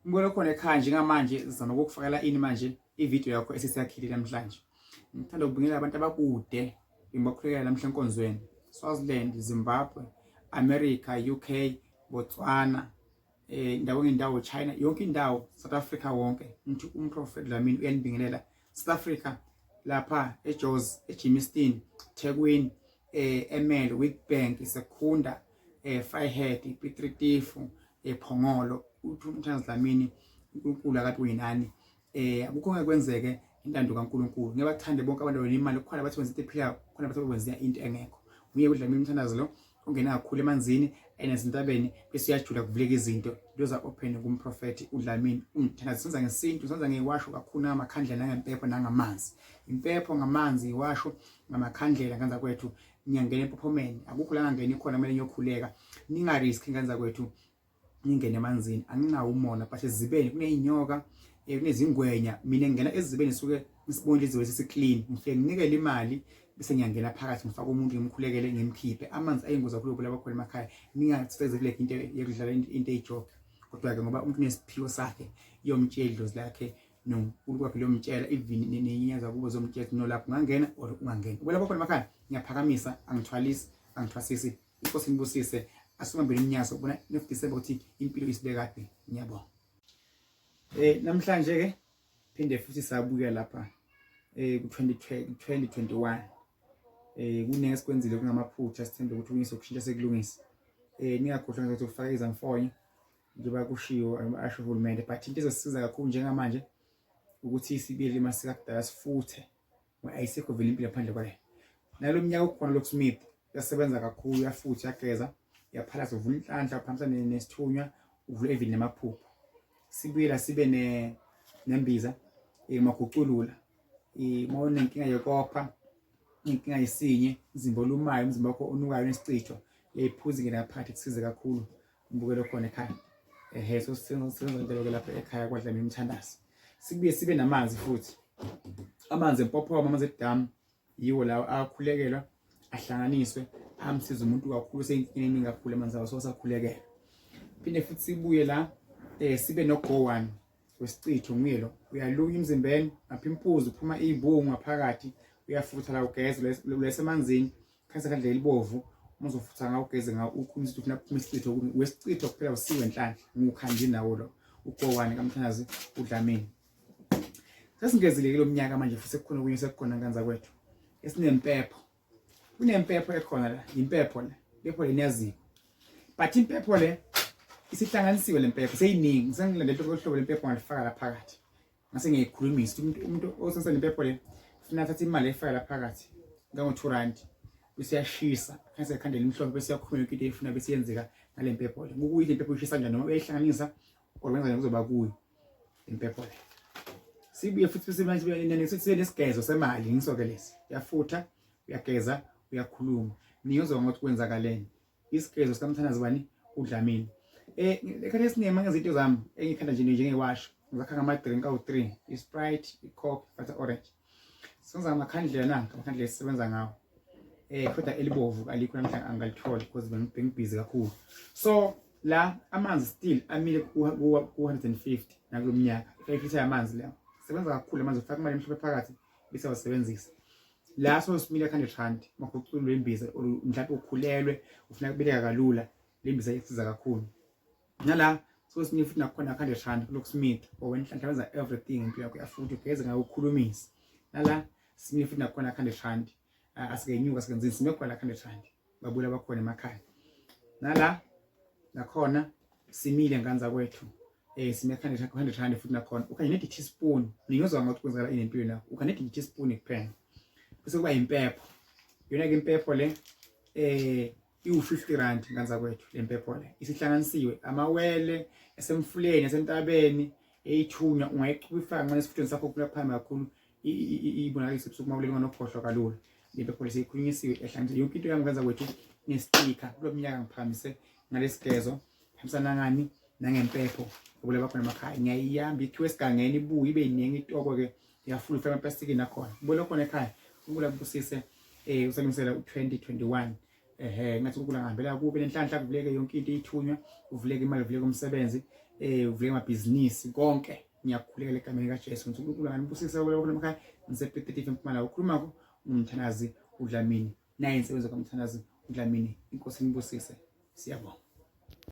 Ngibona khona ekhaya njengamanje sizama ukukufakela ini manje ivideo yakho esisiyakhile namhlanje. Ngithanda ukubingelela abantu abakude ngibakhulekela namhla enkonzweni. Swaziland, Zimbabwe, America, UK, Botswana, indawo ngendawo China, yonke indawo, South Africa wonke. Ngithi umProfeti Dlamini uyanibingelela. South Africa lapha eJozi, eJimmiston, Thekwini, eMelo, Witbank, Secunda, Vryheid, Piet Retief, ePhongolo. Uthi uMthandazi Dlamini uNkulunkulu akathi uyinani. Akukho ngekwenzeke intando kaNkulunkulu. Ngiyabathanda bonke abantu abanemali, kukhona abathi benza into ephilayo, kukhona abathi benza into engekho. Nguye uDlamini uMthandazi lo ongena kakhulu emanzini enezintabeni bese uyajula kuvuleka izinto. Those are open kumProfeti uDlamini uMthandazi. Senza ngesintu, senza ngewasho kakhulu ngamakhandlela nangempepho nangamanzi. Impepho ngamanzi, iwasho ngamakhandlela ngenza kwethu ngiyangena empophomeni. Akukho la ngangena khona kumele ngiyokhuleka. Ningarisk ngenza kwethu ningene emanzini. Anginawo umona but ezibeni kuneyinyoka, kunezingwenya. Mina ngingena ezibeni suke ngisibonile izwe sesiclean. Ngifike nginikele imali bese ngiyangena phakathi ngifaka umuntu ngimkhulekele ngimkhiphe. Amanzi ayingozi kakhulu kulabo bakho emakhaya. Ningatsezekile into yokudlala into ejoke. Kodwa ke ngoba umuntu unesiphiwo sakhe iyomtshela idlozi lakhe noNkulunkulu kwakhe lomtshela even nenyaza kubo zomtshela no lapho ungangena or ungangena. Ubona bakho emakhaya ngiyaphakamisa, angithwalisi, angithwasisi. Inkosi nibusise. Asibambele imnyazo ubona noDisemba ukuthi impilo isibekade. Ngiyabonga. Namhlanje ke phinde futhi sabuya lapha ku 2021. Kunenge sikwenzile kungamaphutha sithembe ukuthi uyise ukushintsha sekulungisa. Ningakhohlwa ukuthi ufaka izamfonyo njengoba kushiwo asho uhulumende, but into ezosiza kakhulu njengamanje ukuthi isibili masika kudala sifuthe ngoba ayisekho vele impilo phandle kwayo. Nalo mnyaka ukhona lokusmith yasebenza kakhulu, yafutha, yageza, yaphalasa, uvula inhlanhla, uphamisa nesithunywa, uvula even nemaphupho. Sibuyela sibe nembiza maguculula. Mawone inkinga yokopha, inkinga yesinye, umzimba olumayo, umzimba wakho onukayo nesicitho, yayiphuzi ngena phakathi kusize kakhulu umbukelo khona ekhaya. So senza into lapha ekhaya kwaDlamini uMthandazi. Sibuye sibe namanzi futhi. Amanzi empophoma, amanzi edamu yiwo lawo akhulekelwa, ahlanganiswe, amsiza umuntu kakhulu seyinkinini kakhulu amanzi awo sosakhulekelwa. Phinde futhi sibuye la sibe no go one wesicitho nguyelo. Uyaluya emzimbeni, ngapha impuzu uphuma izibungu ngaphakathi, uyafutha la ugeze lesemanzini, khansa khandlela ibovu. Uzofutha ngawo ugeze ngawo ukhumisa ufuna kuphuma isicitho wesicitho kuphela usiwe enhlanhla ngukhandi nawo lo uGowane kaMthandazi uDlamini. Sesingezile lo mnyaka manje futhi sekukhona kunye sekukhona nganza kwethu esinempepho. Kunempepho ekhona la, impepho le. Impepho le niyazi. But impepho le isihlanganisiwe lempepho seyiningi. Sengilandela uhlobo lempepho ngalifaka la phakathi. Ngase ngiyikhulumisa umuntu osenza lempepho le ufuna thatha imali efaka la phakathi ngo 2 rand. Bese yashisa kanse khandela imhlophe bese yakhuluma into efuna bese yenzeka ngalempepho le. Ukuyile impepho ishisa kanjani noma uyihlanganisa okwenza kuzoba kuyo impepho le. Sibuye futhi sibe nesigezo semali ngisoke lesi. Yafutha, uyageza, uyakhuluma. Niyozwa ngokuthi kwenzakaleni. Isigezo sikaMthandazi bani uDlamini. Ekhathi esiningi ngezinto zami engikhanda nje njengewasho. Ngizakha ngama drink awu3, iSprite, iCoke, Fanta Orange. Senza amakhandlela nanga, amakhandlela esisebenza ngawo. Kodwa elibovu alikho namhlanje angalithola because bengibhizi kakhulu. So la amanzi still amile ku 150 nakulomnyaka. Ifayifitha yamanzi la. Sebenza kakhulu amanzi ufaka imali emhlophe phakathi bese wasebenzisa. La so simile 100 rand maguculula lembiza mhlawumbe ukhulelwe ufuna kubeleka kalula lembiza isiza kakhulu. Nala so simile futhi nakhona 100 rand lokusmith owenhlanhla wenza everything impilo yakho yafuthi ugeze ngayo ukhulumisa. Nala simile futhi nakhona 100 rand asikenyuka sikenzini sime khona 100 rand babula bakhona emakhaya. Nala nakhona simile nganza kwethu sime 100 rand futhi nakhona ukanye ne teaspoon niyozwa ngathi kwenzakala inempilo nakho ukanye ne teaspoon kuphela bese kuba impepho yona ke impepho le i50 rand nganza kwethu lempepho le isihlanganisiwe amawele esemfuleni esentabeni eyithunywa ungayixubifaka nxa esifutweni sakho kulapha kakhulu ibonakala ibusuku mawulele ngonokhohlwa kalula. Impepho le seyikhulunyisiwe ehlanganisiwe yonke into yangenza kwethu nesticker kulomnyaka ngiphamise ngalesigezo phamisana ngani nangempepho ubule bakhona emakhaya ngiyayihamba ithiwe esigangeni ibuye ibe yiningi itoko ke yafula ufaka amaplastic nakhona ubule khona ekhaya unkula kusise usalungisela u2021 ngathi unkula ngihambela kube nenhlanhla kuvuleke yonke into ithunywa uvuleke imali uvuleke umsebenzi uvule amabhizinisi konke. Ngiyakhulekela egameni likaJesu. uNkulunkulu anganibusisa kulokho emakhaya. Ngisepetitive eMpumalanga. Ukhuluma uMthandazi uDlamini. Nayi insebenzo kaMthandazi uDlamini. Inkosi inibusise. Siyabonga.